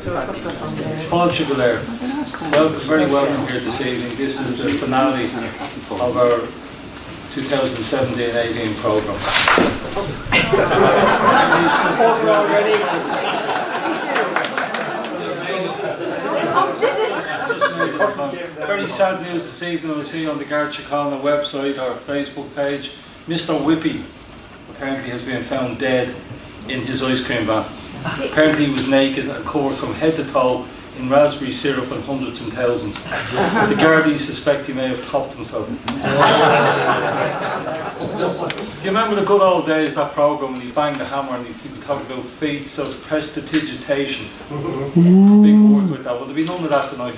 Fáilte go léir. Very welcome here this evening. This is the finale of our 2017-18 programme. Very sad news this evening. I see on the Garda Connaught website or Facebook page, Mr. Whippy apparently has been found dead in his ice cream van. Apparently he was naked and covered from head to toe in raspberry syrup and hundreds and thousands. The Gardaí suspect he may have topped himself. Do you remember the good old days, that programme, when he banged the hammer and he talked about feats of prestidigitation? Big words like that. Well, there'll be none of that tonight.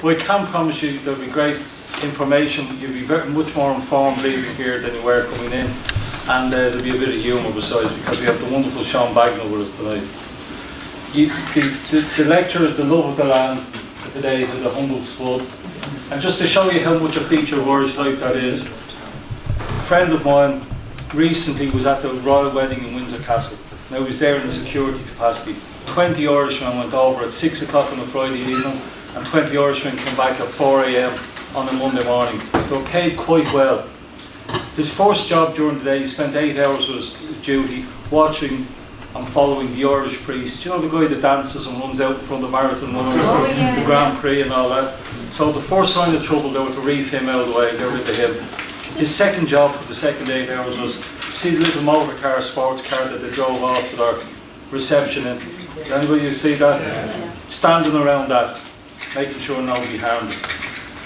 But I can promise you there'll be great information. You'll be much more informed leaving here than you were coming in. And there'll be a bit of humour besides, because we have the wonderful Sean Bagnall with us tonight. The lecture is the love of the land, today to the humble spud. And just to show you how much a feature of Irish life that is, a friend of mine recently was at the royal wedding in Windsor Castle. Now he was there in a security capacity. 20 Irishmen went over at 6 o'clock on a Friday evening, and 20 Irishmen came back at 4 AM on a Monday morning. They were paid quite well. His first job during the day, he spent 8 hours with his duty watching and following the Irish priest. You know, the guy that dances and runs out in front of marathon runners, the Grand Prix and all that. So the first sign of trouble, they were to reef him out of the way, get rid of him. His second job for the second 8 hours was, see the little motor car, sports car that they drove off to their reception in? Anybody see that? Yeah. Standing around that, making sure nobody harmed him.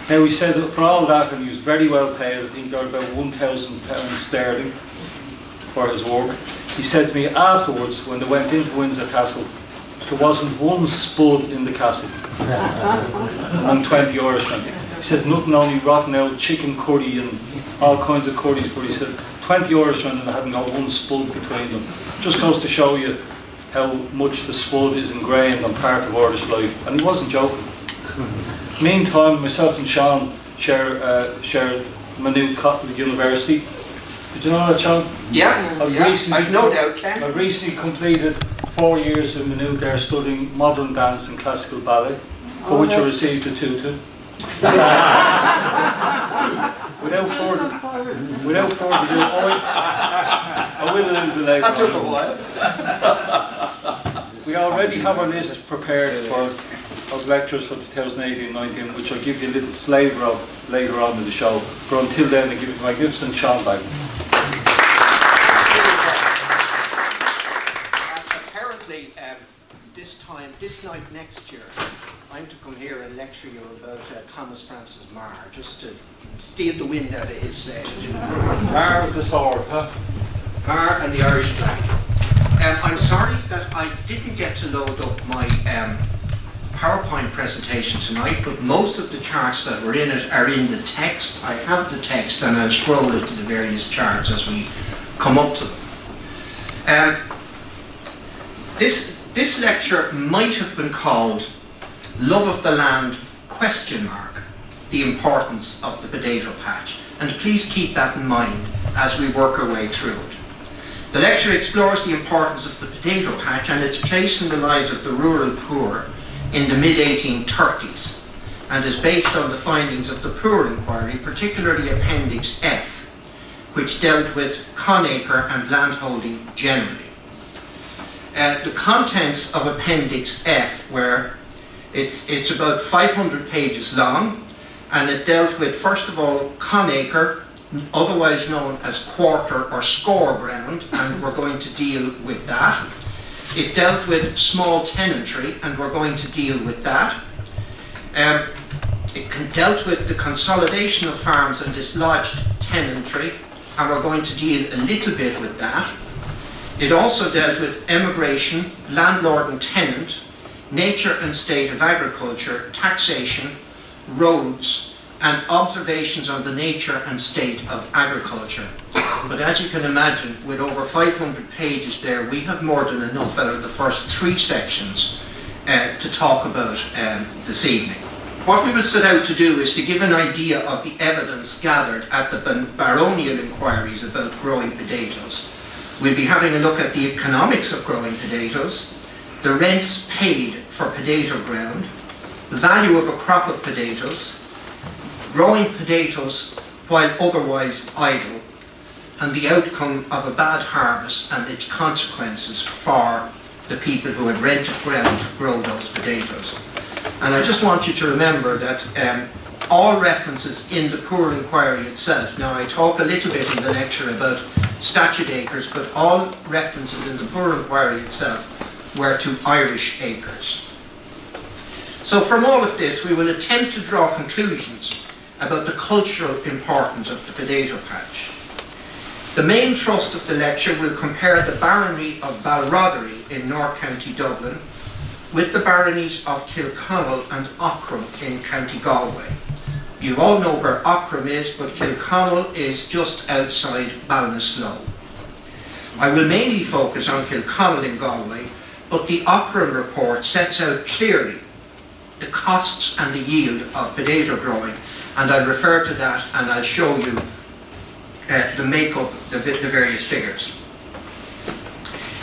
Now he said that for all that, and he was very well paid, I think he got about £1,000 sterling for his work. He said to me afterwards, when they went into Windsor Castle, there wasn't one spud in the castle among 20 Irishmen. He said nothing, only rotten out chicken curry and all kinds of curries, but he said 20 Irishmen and they hadn't got one spud between them. Just goes to show you how much the spud is ingrained and part of Irish life, and he wasn't joking. Meantime, myself and Sean share Maynooth University. Did you know that, Sean? Yeah, I've no doubt, Ken. I recently completed 4 years in Maynooth there studying modern dance and classical ballet, for which I received a tutu. Without further ado, I will a little bit later. That took a while. We already have our list prepared of lectures for 2018-19, which I'll give you a little flavour of later on in the show. But until then, I give you the magnificent Sean Bagnall. Apparently, this night next year, I'm to come here and lecture you about Thomas Francis Marr, just to steal the wind out of his sails. Marr with the sword, huh? Marr and the Irish flag. I'm sorry that I didn't get to load up my PowerPoint presentation tonight, but most of the charts that were in it are in the text. I have the text and I'll scroll it to the various charts as we come up to them. This lecture might have been called Love of the Land ? The importance of the potato patch. And please keep that in mind as we work our way through it. The lecture explores the importance of the potato patch and its place in the lives of the rural poor in the mid-1830s, and is based on the findings of the Poor Inquiry, particularly Appendix F, which dealt with conacre and landholding generally. The contents of Appendix F were, it's about 500 pages long, and it dealt with, first of all, conacre, otherwise known as quarter or score ground, and we're going to deal with that. It dealt with small tenantry, and we're going to deal with that. It dealt with the consolidation of farms and dislodged tenantry, and we're going to deal a little bit with that. It also dealt with emigration, landlord and tenant, nature and state of agriculture, taxation, roads, and observations on the nature and state of agriculture. But as you can imagine, with over 500 pages there, we have more than enough out of the first 3 sections to talk about this evening. What we will set out to do is to give an idea of the evidence gathered at the baronial inquiries about growing potatoes. We'll be having a look at the economics of growing potatoes, the rents paid for potato ground, the value of a crop of potatoes, growing potatoes while otherwise idle, and the outcome of a bad harvest and its consequences for the people who had rented ground to grow those potatoes. And I just want you to remember that all references in the Poor Inquiry itself, now I talk a little bit in the lecture about statute acres, but all references in the Poor Inquiry itself were to Irish acres. So from all of this, we will attempt to draw conclusions about the cultural importance of the potato patch. The main thrust of the lecture will compare the barony of Balrotherry in North County Dublin with the baronies of Kilconnell and Aughrim in County Galway. You all know where Aughrim is, but Kilconnell is just outside Ballinasloe. I will mainly focus on Kilconnell in Galway, but the Aughrim report sets out clearly the costs and the yield of potato growing, and I'll refer to that and I'll show you the makeup, the various figures.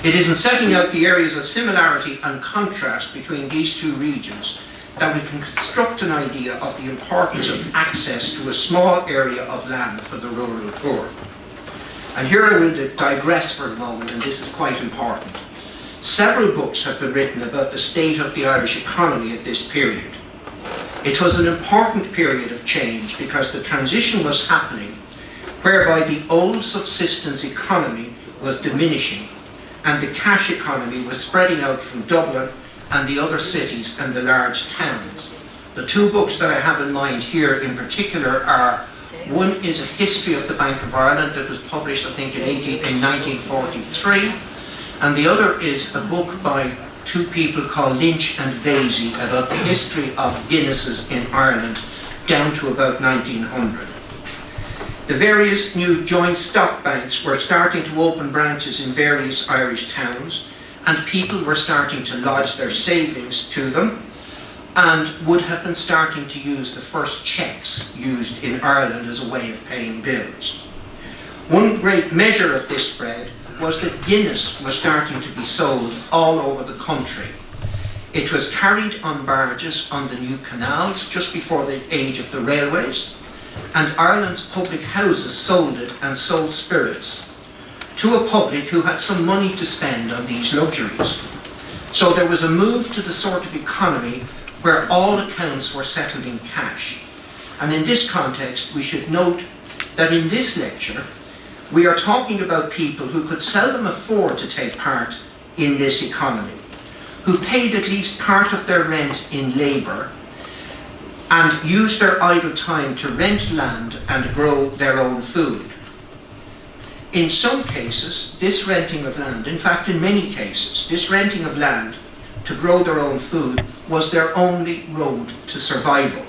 It is in setting out the areas of similarity and contrast between these two regions that we can construct an idea of the importance of access to a small area of land for the rural poor. And here I will digress for a moment, and this is quite important. Several books have been written about the state of the Irish economy at this period. It was an important period of change because the transition was happening whereby the old subsistence economy was diminishing and the cash economy was spreading out from Dublin and the other cities and the large towns. The two books that I have in mind here in particular are, one is a history of the Bank of Ireland that was published I think in 1943, and the other is a book by two people called Lynch and Vasey about the history of Guinnesses in Ireland down to about 1900. The various new joint stock banks were starting to open branches in various Irish towns, and people were starting to lodge their savings to them and would have been starting to use the first cheques used in Ireland as a way of paying bills. One great measure of this spread was that Guinness was starting to be sold all over the country. It was carried on barges on the new canals just before the age of the railways, and Ireland's public houses sold it and sold spirits to a public who had some money to spend on these luxuries. So there was a move to the sort of economy where all accounts were settled in cash. And in this context, we should note that in this lecture, we are talking about people who could seldom afford to take part in this economy, who paid at least part of their rent in labour and used their idle time to rent land and grow their own food. In some cases, this renting of land, in fact in many cases, this renting of land to grow their own food was their only road to survival.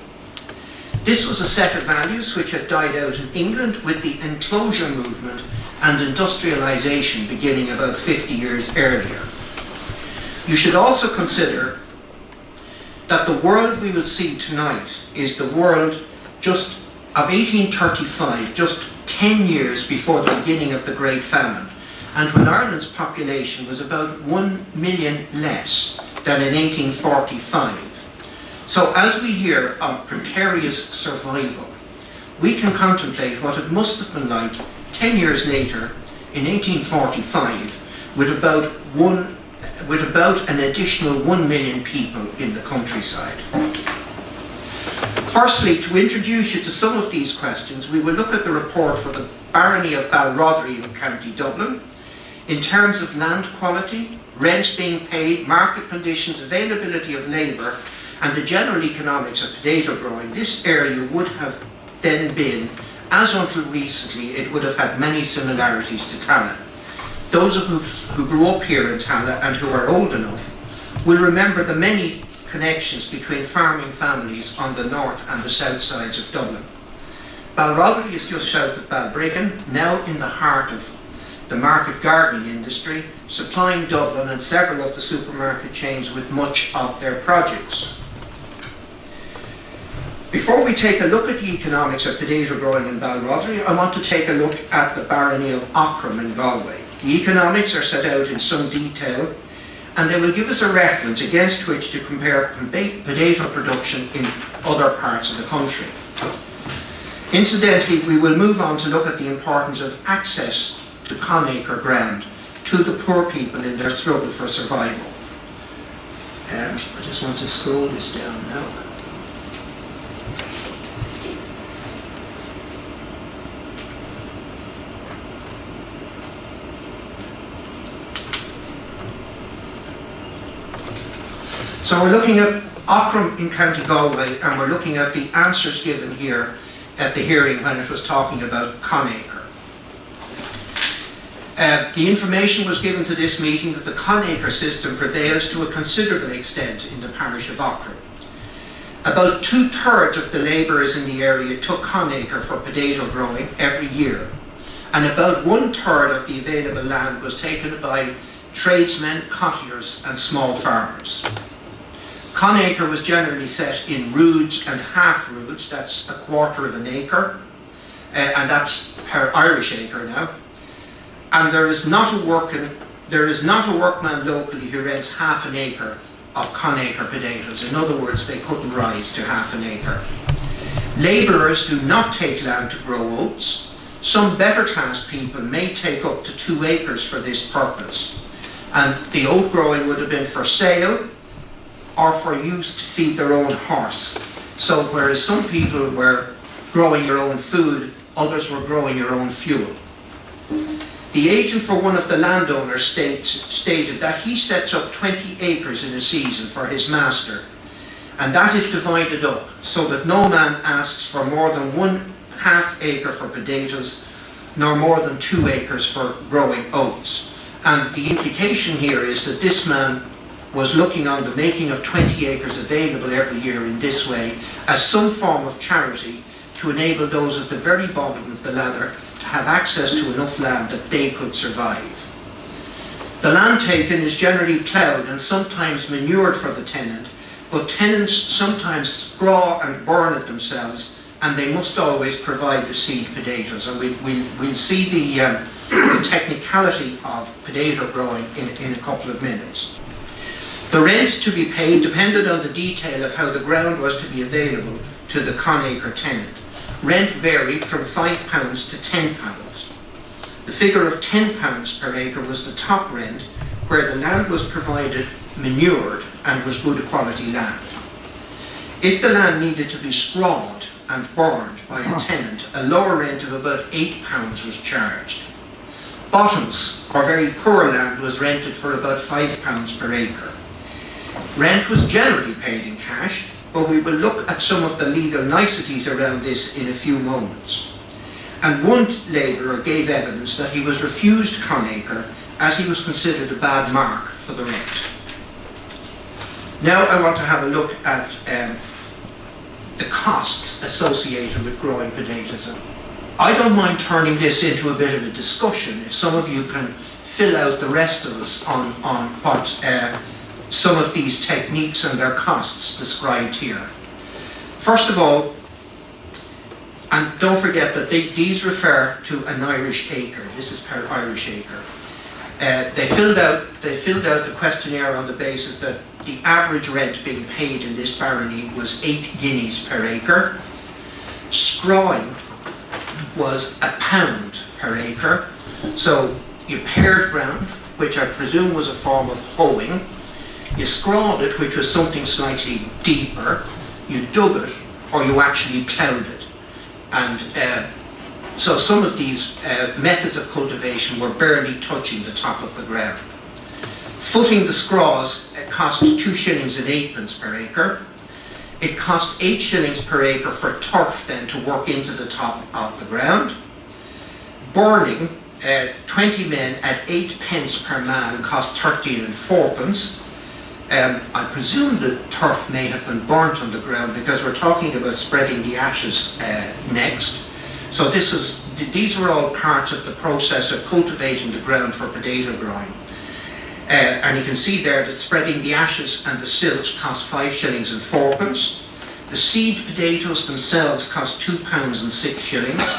This was a set of values which had died out in England with the enclosure movement and industrialisation beginning about 50 years earlier. You should also consider that the world we will see tonight is the world just of 1835, just 10 years before the beginning of the Great Famine, and when Ireland's population was about 1 million less than in 1845. So as we hear of precarious survival, we can contemplate what it must have been like 10 years later in 1845 with about an additional 1 million people in the countryside. Firstly, to introduce you to some of these questions, we will look at the report for the barony of Balrotherry in County Dublin. In terms of land quality, rents being paid, market conditions, availability of labour, and the general economics of potato growing, this area would have then been, as until recently, it would have had many similarities to Connaught. Those of us who grew up here in Connaught and who are old enough will remember the many connections between farming families on the north and the south sides of Dublin. Balrotherry is just south of Balbriggan, now in the heart of the market gardening industry, supplying Dublin and several of the supermarket chains with much of their produce. Before we take a look at the economics of potato growing in Balrotherry, I want to take a look at the barony of Aughrim in Galway. The economics are set out in some detail, and they will give us a reference against which to compare potato production in other parts of the country. Incidentally, we will move on to look at the importance of access to Connaught ground to the poor people in their struggle for survival. I just want to scroll this down now. So we're looking at Aughrim in County Galway, and we're looking at the answers given here at the hearing when it was talking about Connaught. The information was given to this meeting that the Connaught system prevails to a considerable extent in the parish of Aughrim. About 2/3 of the labourers in the area took Connaught for potato growing every year, and about 1/3 of the available land was taken by tradesmen, cottiers and small farmers. Connaught was generally set in roods and half roods, that's 1/4 of an acre, and that's per Irish acre now. And there is not a workman locally who rents half an acre of Connaught potatoes. In other words, they couldn't rise to half an acre. Labourers do not take land to grow oats. Some better class people may take up to 2 acres for this purpose. And the oat growing would have been for sale or for use to feed their own horse. So whereas some people were growing their own food, others were growing their own fuel. The agent for one of the landowners stated that he sets up 20 acres in a season for his master, and that is divided up so that no man asks for more than 1/2 acre for potatoes, nor more than 2 acres for growing oats. And the implication here is that this man was looking on the making of 20 acres available every year in this way as some form of charity to enable those at the very bottom of the ladder to have access to enough land that they could survive. The land taken is generally ploughed and sometimes manured for the tenant, but tenants sometimes scraw and burn it themselves, and they must always provide the seed potatoes. And we'll see the technicality of potato growing in a couple of minutes. The rent to be paid depended on the detail of how the ground was to be available to the Connaught tenant. Rent varied from £5 to £10. The figure of £10 per acre was the top rent, where the land was provided manured and was good quality land. If the land needed to be scrawled and burned by a tenant, a lower rent of about £8 was charged. Bottoms, or very poor land, was rented for about £5 per acre. Rent was generally paid in cash, but we will look at some of the legal niceties around this in a few moments. And one labourer gave evidence that he was refused Connaught as he was considered a bad mark for the rent. Now I want to have a look at the costs associated with growing potatoes. I don't mind turning this into a bit of a discussion if some of you can fill out the rest of us on what some of these techniques and their costs described here. First of all, and don't forget that these refer to an Irish acre. This is per Irish acre. They filled out the questionnaire on the basis that the average rent being paid in this barony was 8 guineas per acre. Scrawing was £1 per acre. So you pared ground, which I presume was a form of hoeing. You scrawled it, which was something slightly deeper. You dug it, or you actually ploughed it. And so some of these methods of cultivation were barely touching the top of the ground. Footing the scraws cost 2 shillings and 8pence per acre. It cost 8 shillings per acre for turf then to work into the top of the ground. Burning, 20 men at 8 pence per man cost 13 and 4pence. I presume the turf may have been burnt on the ground because we're talking about spreading the ashes next. So these were all parts of the process of cultivating the ground for potato growing. And you can see there that spreading the ashes and the silts cost 5 shillings and 4pence. The seed potatoes themselves cost £2 and 6 shillings.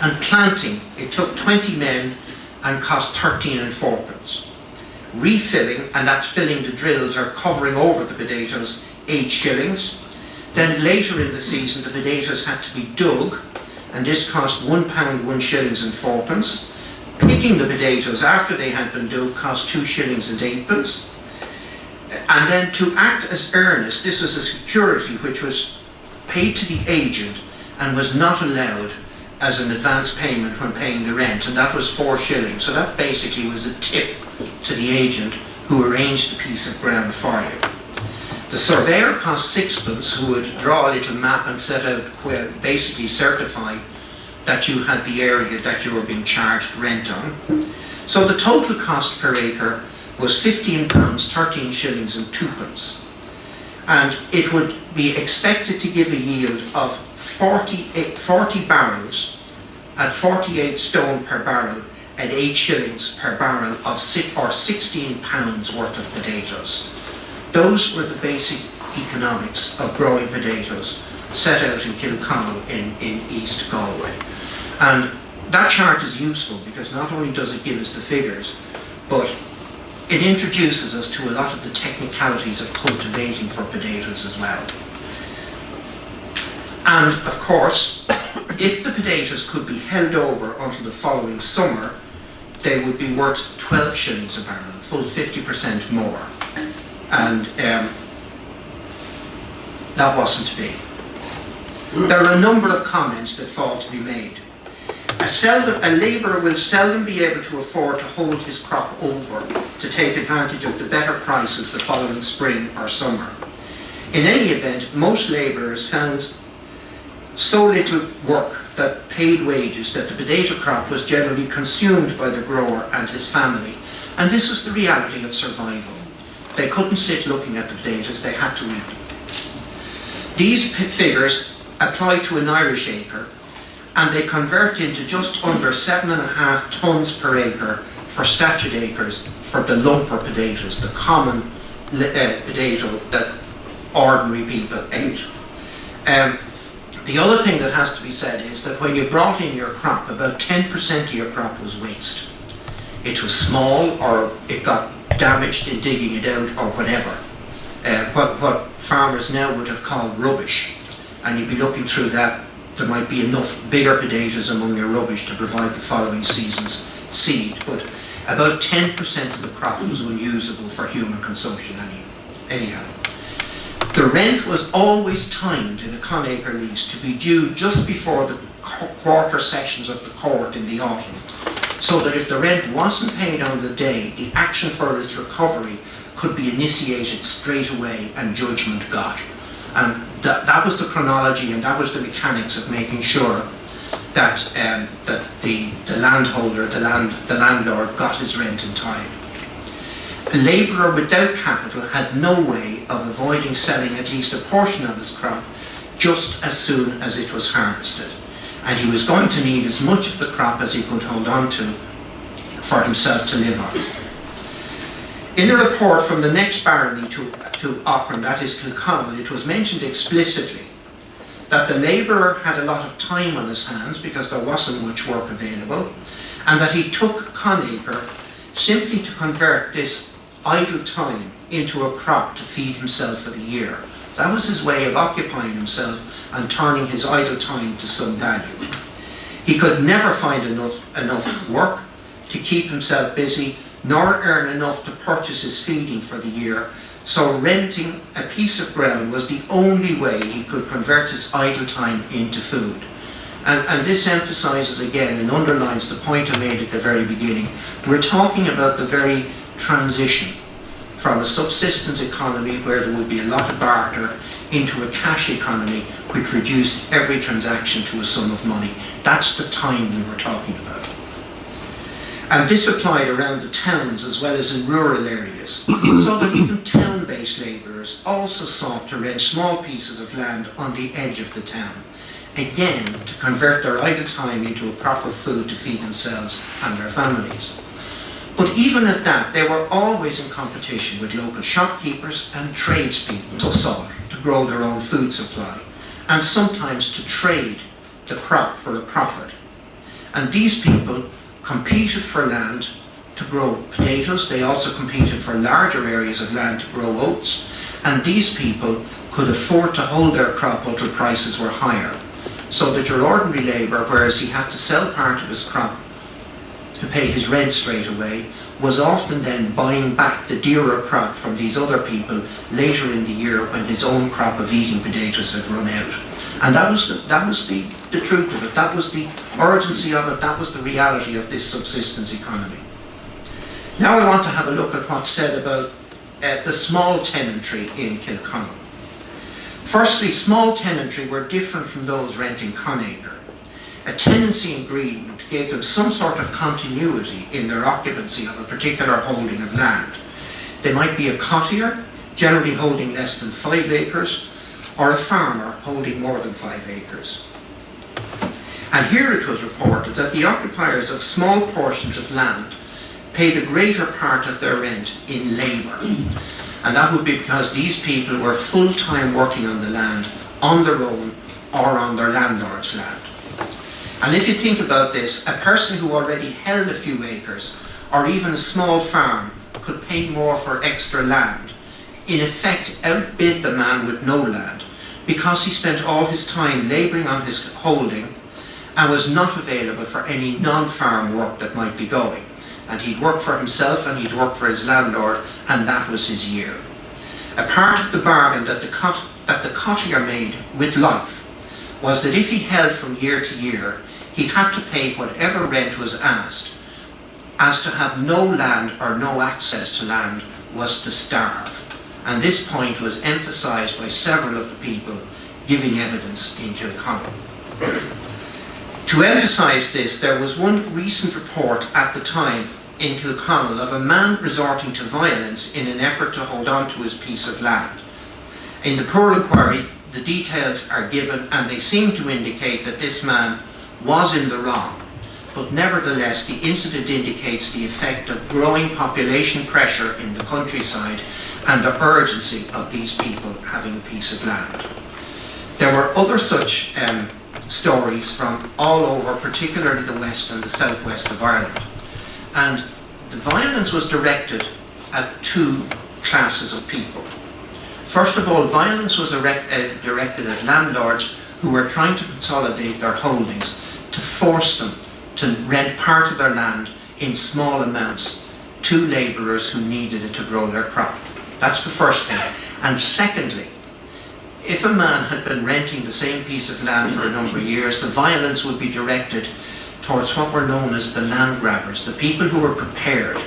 And planting, it took 20 men and cost 13 and 4pence. refilling, and that's filling the drills or covering over the potatoes, 8 shillings. Then later in the season the potatoes had to be dug, and this cost £1, 1 shillings and 4pence. Picking the potatoes after they had been dug cost 2 shillings and 8pence. And then to act as earnest, this was a security which was paid to the agent and was not allowed as an advance payment when paying the rent, and that was 4 shillings. So that basically was a tip to the agent who arranged the piece of ground for you. The surveyor cost 6pence, who would draw a little map and set out, basically certify that you had the area that you were being charged rent on. So the total cost per acre was £15, 13 shillings and 2pence. And it would be expected to give a yield of 40 barrels at 48 stone per barrel at 8 shillings per barrel of £16 worth of potatoes. Those were the basic economics of growing potatoes set out in Kilconnell in East Galway. And that chart is useful because not only does it give us the figures, but it introduces us to a lot of the technicalities of cultivating for potatoes as well. And of course, if the potatoes could be held over until the following summer, they would be worth 12 shillings a barrel, a full 50% more. And that wasn't to be. There are a number of comments that fall to be made. A labourer will seldom be able to afford to hold his crop over to take advantage of the better prices the following spring or summer. In any event, most labourers found so little work that paid wages that the potato crop was generally consumed by the grower and his family, and this was the reality of survival. They couldn't sit looking at the potatoes, they had to eat them. These figures apply to an Irish acre, and they convert into just under 7.5 tonnes per acre for statute acres for the lumper potatoes, the common potato that ordinary people ate. The other thing that has to be said is that when you brought in your crop, about 10% of your crop was waste. It was small, or it got damaged in digging it out, or whatever. What farmers now would have called rubbish. And you'd be looking through that, there might be enough bigger potatoes among your rubbish to provide the following season's seed. But about 10% of the crop was unusable for human consumption anyhow. The rent was always timed in a Connaught lease to be due just before the quarter sessions of the court in the autumn, so that if the rent wasn't paid on the day, the action for its recovery could be initiated straight away and judgment got. And that was the chronology, and that was the mechanics of making sure that the landholder, the landlord, got his rent in time. A labourer without capital had no way of avoiding selling at least a portion of his crop just as soon as it was harvested, and he was going to need as much of the crop as he could hold on to for himself to live on. In a report from the next barony to Auckland, that is Kilconnell, it was mentioned explicitly that the labourer had a lot of time on his hands because there wasn't much work available, and that he took Connaught simply to convert this idle time into a crop to feed himself for the year. That was his way of occupying himself and turning his idle time to some value. He could never find enough work to keep himself busy, nor earn enough to purchase his feeding for the year, so renting a piece of ground was the only way he could convert his idle time into food. And this emphasises again and underlines the point I made at the very beginning. We're talking about the very transition from a subsistence economy where there would be a lot of barter into a cash economy which reduced every transaction to a sum of money. That's the time we were talking about. And this applied around the towns as well as in rural areas, so that even town-based labourers also sought to rent small pieces of land on the edge of the town, again to convert their idle time into a proper food to feed themselves and their families. But even at that, they were always in competition with local shopkeepers and tradespeople who sought to grow their own food supply, and sometimes to trade the crop for a profit. And these people competed for land to grow potatoes. They also competed for larger areas of land to grow oats, and these people could afford to hold their crop until prices were higher. So that your ordinary labourer, whereas he had to sell part of his crop to pay his rent straight away, was often then buying back the dearer crop from these other people later in the year when his own crop of eating potatoes had run out. And that was the truth of it. That was the urgency of it. That was the reality of this subsistence economy. Now I want to have a look at what's said about the small tenantry in Kilconnell. Firstly, small tenantry were different from those renting Connaught. A tenancy agreement gave them some sort of continuity in their occupancy of a particular holding of land. They might be a cottier, generally holding less than 5 acres, or a farmer holding more than 5 acres. And here it was reported that the occupiers of small portions of land pay the greater part of their rent in labour. And that would be because these people were full-time working on the land on their own or on their landlord's land. And if you think about this, a person who already held a few acres or even a small farm could pay more for extra land, in effect outbid the man with no land, because he spent all his time labouring on his holding and was not available for any non-farm work that might be going. And he'd work for himself and he'd work for his landlord, and that was his year. A part of the bargain that the cottier made with life was that if he held from year to year, he had to pay whatever rent was asked. As to have no land or no access to land was to starve. And this point was emphasised by several of the people giving evidence in Kilconnell. To emphasise this, there was one recent report at the time in Kilconnell of a man resorting to violence in an effort to hold on to his piece of land. In the poor inquiry, the details are given and they seem to indicate that this man was in the wrong, but nevertheless the incident indicates the effect of growing population pressure in the countryside and the urgency of these people having a piece of land. There were other such stories from all over, particularly the west and the southwest of Ireland. And the violence was directed at 2 classes of people. First of all, violence was directed at landlords who were trying to consolidate their holdings to force them to rent part of their land in small amounts to labourers who needed it to grow their crop. That's the first thing. And secondly, if a man had been renting the same piece of land for a number of years, the violence would be directed towards what were known as the land grabbers, the people who were prepared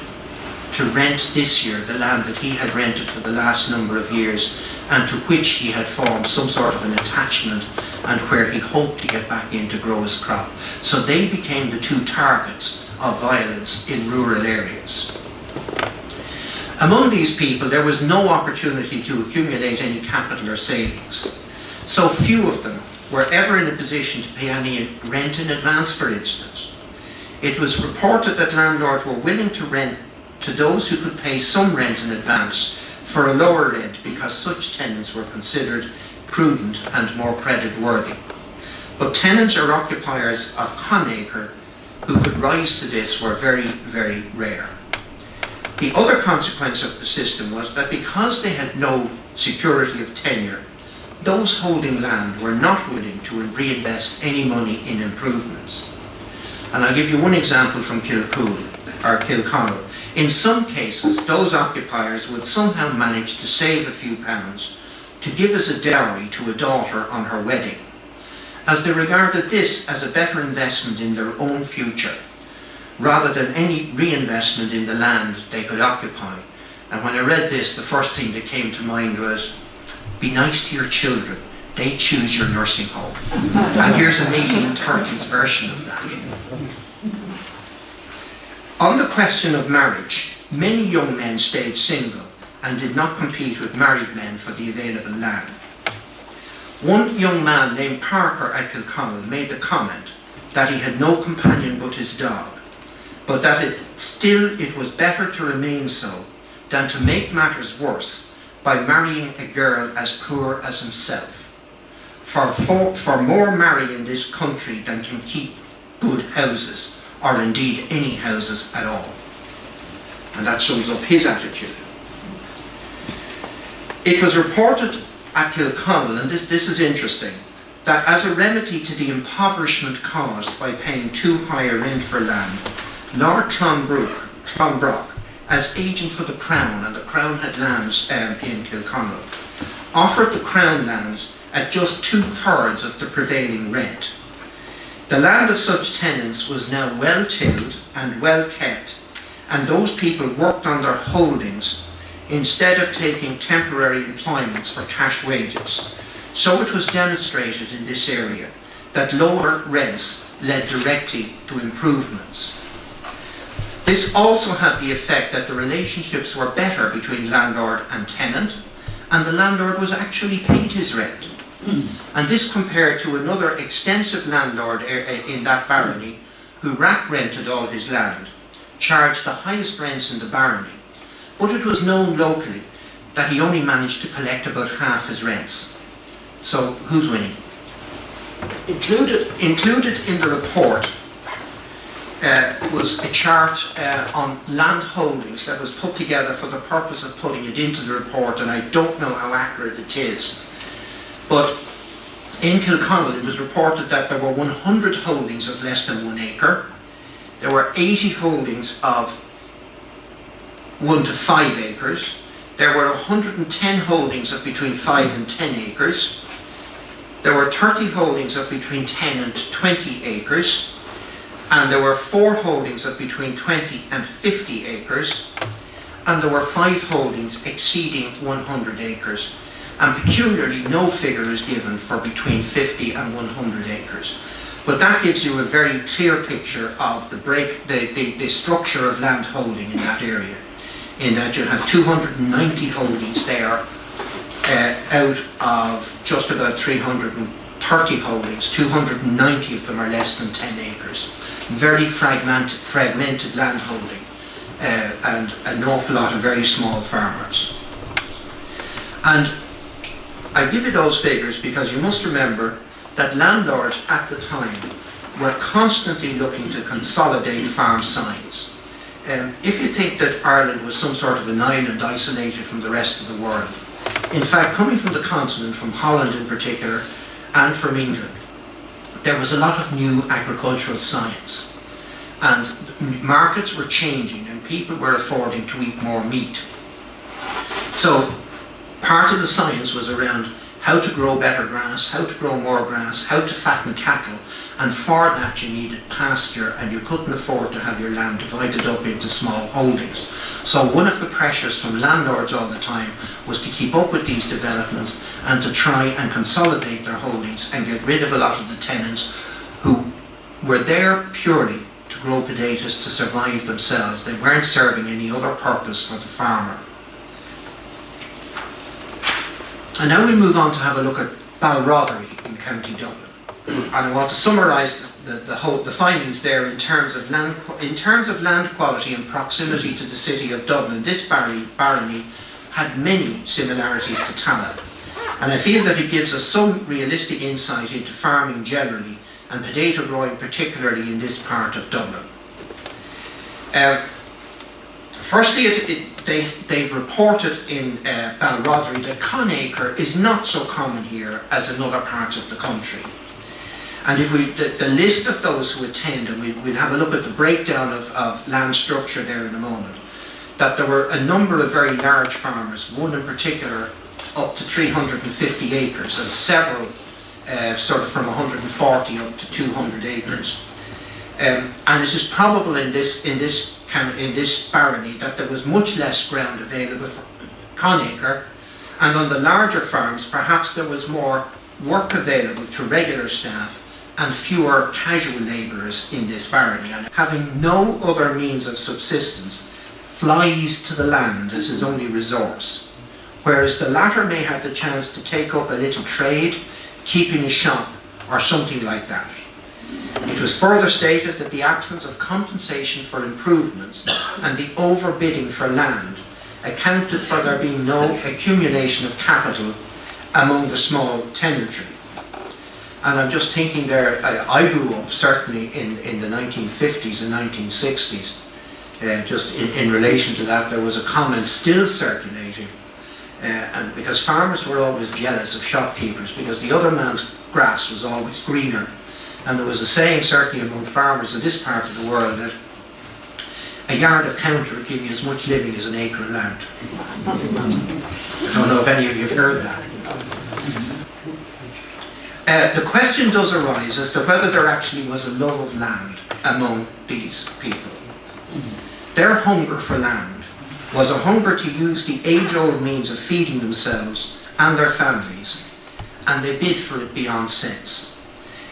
to rent this year the land that he had rented for the last number of years and to which he had formed some sort of an attachment and where he hoped to get back in to grow his crop. So they became the 2 targets of violence in rural areas. Among these people, there was no opportunity to accumulate any capital or savings. So few of them were ever in a position to pay any rent in advance, for instance. It was reported that landlords were willing to rent to those who could pay some rent in advance for a lower rent because such tenants were considered prudent and more credit-worthy. But tenants or occupiers of Connaught who could rise to this were very, very rare. The other consequence of the system was that because they had no security of tenure, those holding land were not willing to reinvest any money in improvements. And I'll give you one example from Kilconnell. In some cases, those occupiers would somehow manage to save a few pounds to give as a dowry to a daughter on her wedding, as they regarded this as a better investment in their own future, rather than any reinvestment in the land they could occupy. And when I read this, the first thing that came to mind was, be nice to your children, they choose your nursing home. And here's an 1830s version of that. On the question of marriage, many young men stayed single and did not compete with married men for the available land. One young man named Parker at Kilconnell made the comment that he had no companion but his dog, but that it was better to remain so than to make matters worse by marrying a girl as poor as himself. For more marry in this country than can keep good houses, or indeed any houses at all. And that sums up his attitude. It was reported at Kilconnell, and this is interesting, that as a remedy to the impoverishment caused by paying too high a rent for land, Lord Clonbrooke, as agent for the Crown, and the Crown had lands in Kilconnell, offered the Crown lands at just 2/3 of the prevailing rent. The land of such tenants was now well tilled and well kept, and those people worked on their holdings instead of taking temporary employments for cash wages. So it was demonstrated in this area that lower rents led directly to improvements. This also had the effect that the relationships were better between landlord and tenant, and the landlord was actually paid his rent. And this compared to another extensive landlord in that barony who rack rented all his land, charged the highest rents in the barony, but it was known locally that he only managed to collect about half his rents. So who's winning? Included in the report was a chart on land holdings that was put together for the purpose of putting it into the report, and I don't know how accurate it is. But in Kilconnell it was reported that there were 100 holdings of less than 1 acre. There were 80 holdings of 1 to 5 acres. There were 110 holdings of between 5 and 10 acres. There were 30 holdings of between 10 and 20 acres. And there were 4 holdings of between 20 and 50 acres. And there were 5 holdings exceeding 100 acres. And peculiarly, no figure is given for between 50 and 100 acres. But that gives you a very clear picture of the structure of land holding in that area, in that you have 290 holdings there out of just about 330 holdings. 290 of them are less than 10 acres. Very fragmented land holding, and an awful lot of very small farmers. And I give you those figures because you must remember that landlords at the time were constantly looking to consolidate farm size. If you think that Ireland was some sort of an island isolated from the rest of the world, in fact, coming from the continent, from Holland in particular, and from England, there was a lot of new agricultural science, and markets were changing and people were affording to eat more meat. So part of the science was around how to grow better grass, how to grow more grass, how to fatten cattle, and for that you needed pasture, and you couldn't afford to have your land divided up into small holdings. So one of the pressures from landlords all the time was to keep up with these developments and to try and consolidate their holdings and get rid of a lot of the tenants who were there purely to grow potatoes to survive themselves. They weren't serving any other purpose for the farmer. And now we move on to have a look at Balrotherry in County Dublin. And I want to summarise the findings there in terms of land quality and proximity to the city of Dublin. This barony had many similarities to Tallaght, and I feel that it gives us some realistic insight into farming generally and potato growing particularly in this part of Dublin. Firstly, they've reported in Balrotherry that Connaught is not so common here as in other parts of the country. And if the list of those who attend, and we'll have a look at the breakdown of land structure there in a moment, that there were a number of very large farmers, one in particular up to 350 acres, and several sort of from 140 up to 200 acres. And it is probable in this barony that there was much less ground available for Connaught, and on the larger farms perhaps there was more work available to regular staff and fewer casual labourers in this barony. And having no other means of subsistence, flies to the land as his only resource, whereas the latter may have the chance to take up a little trade, keeping a shop or something like that. It was further stated that the absence of compensation for improvements and the overbidding for land accounted for there being no accumulation of capital among the small tenantry. And I'm just thinking there, I grew up certainly in the 1950s and 1960s, just in relation to that, there was a comment still circulating, and because farmers were always jealous of shopkeepers because the other man's grass was always greener. And there was a saying, certainly among farmers in this part of the world, that a yard of counter would give you as much living as an acre of land. I don't know if any of you have heard that. The question does arise as to whether there actually was a love of land among these people. Their hunger for land was a hunger to use the age-old means of feeding themselves and their families, and they bid for it beyond sense.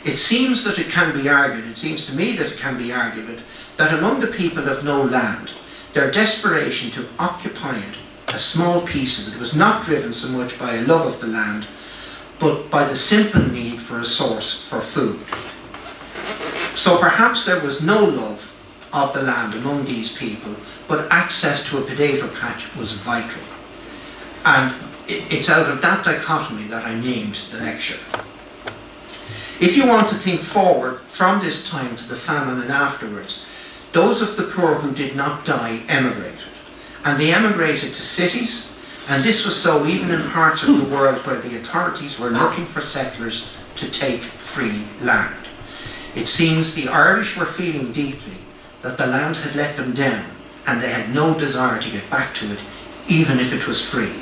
It seems that it can be argued, it seems to me that it can be argued, that among the people of no land, their desperation to occupy it, a small piece of it, was not driven so much by a love of the land, but by the simple need for a source for food. So perhaps there was no love of the land among these people, but access to a potato patch was vital. And it's out of that dichotomy that I named the lecture. If you want to think forward from this time to the famine and afterwards, those of the poor who did not die emigrated. And they emigrated to cities, and this was so even in parts of the world where the authorities were looking for settlers to take free land. It seems the Irish were feeling deeply that the land had let them down, and they had no desire to get back to it, even if it was free.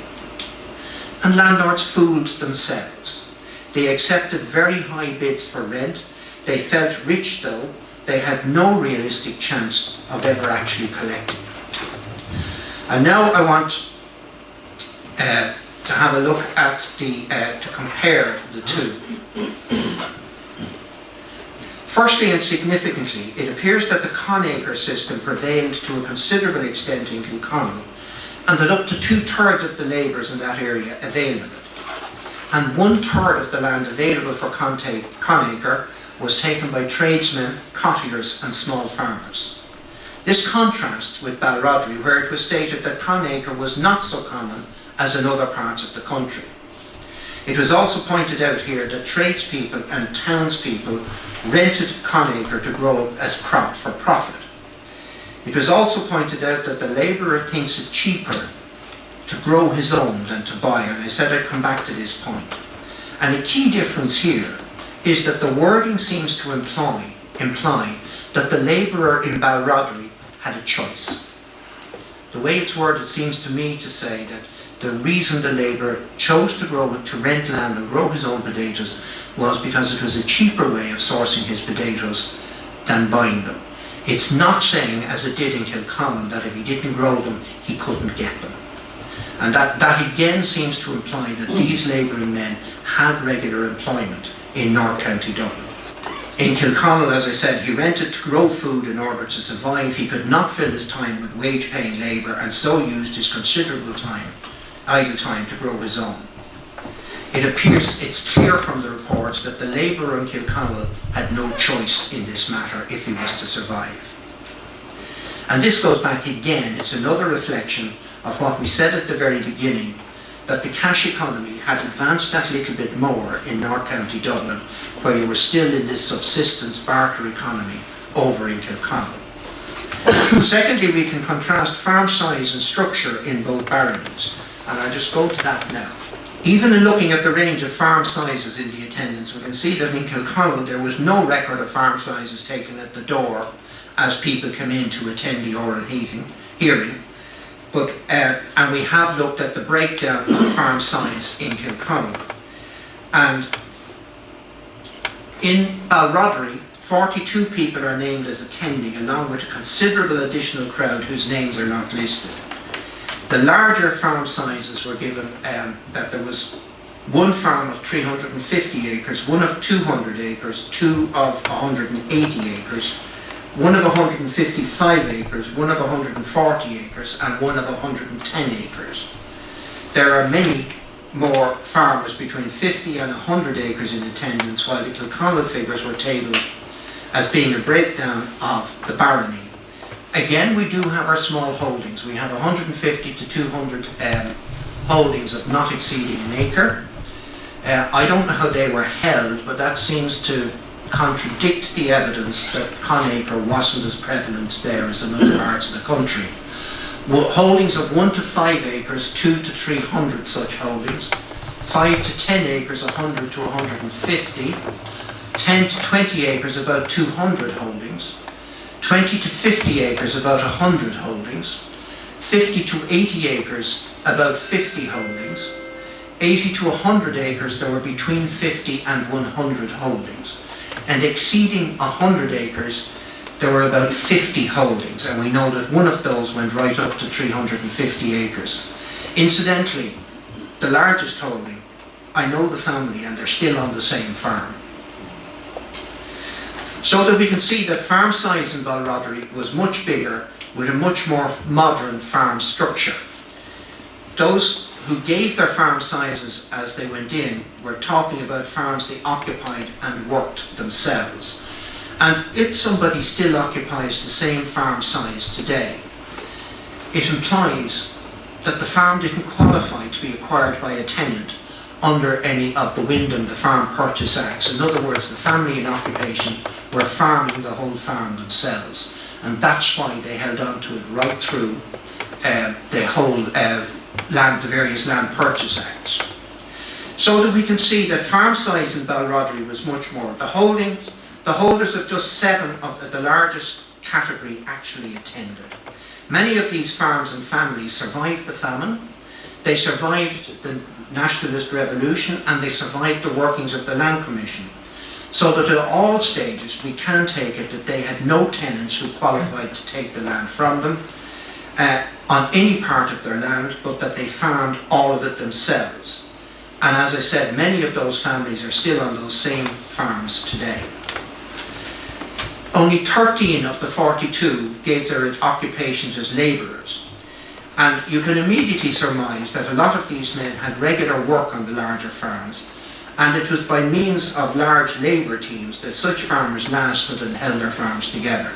And landlords fooled themselves. They accepted very high bids for rent. They felt rich, though they had no realistic chance of ever actually collecting. And now I want to have a look at to compare the two. Firstly and significantly, it appears that the Connaught system prevailed to a considerable extent in Connaught, and that up to 2/3 of the labourers in that area availed of it. And 1/3 of the land available for Connaught was taken by tradesmen, cottiers and small farmers. This contrasts with Balrodley, where it was stated that Connaught was not so common as in other parts of the country. It was also pointed out here that tradespeople and townspeople rented Connaught to grow as crop for profit. It was also pointed out that the labourer thinks it cheaper to grow his own than to buy, and I said I'd come back to this point. And a key difference here is that the wording seems to imply that the labourer in Balrodley had a choice. The way it's worded seems to me to say that the reason the labourer chose to rent land and grow his own potatoes was because it was a cheaper way of sourcing his potatoes than buying them. It's not saying, as it did in Kilcommon, that if he didn't grow them, he couldn't get them. And that again seems to imply that these labouring men had regular employment in North County Dublin. In Kilcommon, as I said, he rented to grow food in order to survive. He could not fill his time with wage-paying labour, and so used his considerable idle time to grow his own. It's clear from the reports that the labourer in Kilcommon had no choice in this matter if he was to survive. And this goes back again, it's another reflection of what we said at the very beginning, that the cash economy had advanced that little bit more in North County Dublin, where you were still in this subsistence barter economy over in Kilcommon. Secondly, we can contrast farm size and structure in both baronies, and I'll just go to that now. Even in looking at the range of farm sizes in the attendance, we can see that in Kilcommon there was no record of farm sizes taken at the door as people came in to attend the oral hearing. But, and we have looked at the breakdown of farm size in Kilcommon. And in Balrodley, 42 people are named as attending, along with a considerable additional crowd whose names are not listed. The larger farm sizes were given that there was one farm of 350 acres, one of 200 acres, two of 180 acres, one of 155 acres, one of 140 acres, and one of 110 acres. There are many more farmers between 50 and 100 acres in attendance, while the Kilcommon figures were tabled as being a breakdown of the barony. Again, we do have our small holdings. We have 150 to 200 holdings of not exceeding an acre. I don't know how they were held, but that seems to contradict the evidence that conacre wasn't as prevalent there as in other parts of the country. Holdings of 1 to 5 acres, 2 to 300 such holdings, 5 to 10 acres, 100 to 150, 10 to 20 acres, about 200 holdings, 20 to 50 acres, about 100 holdings, 50 to 80 acres, about 50 holdings, 80 to 100 acres, there were between 50 and 100 holdings, and exceeding 100 acres, there were about 50 holdings, and we know that one of those went right up to 350 acres. Incidentally, the largest holding, I know the family and they're still on the same farm. So that we can see that farm size in Balroddery was much bigger with a much more modern farm structure. Those who gave their farm sizes as they went in were talking about farms they occupied and worked themselves. And if somebody still occupies the same farm size today, it implies that the farm didn't qualify to be acquired by a tenant under any of the Wyndham, the Farm Purchase Acts. In other words, the family in occupation were farming the whole farm themselves. And that's why they held on to it right through the whole the various Land Purchase Acts. So that we can see that farm size in Balroddery was much more. The holders of just 7 of the largest category actually attended. Many of these farms and families survived the famine, they survived the nationalist revolution, and they survived the workings of the Land Commission. So that at all stages we can take it that they had no tenants who qualified to take the land from them on any part of their land, but that they farmed all of it themselves. And as I said, many of those families are still on those same farms today. Only 13 of the 42 gave their occupations as labourers. And you can immediately surmise that a lot of these men had regular work on the larger farms, and it was by means of large labour teams that such farmers lasted and held their farms together.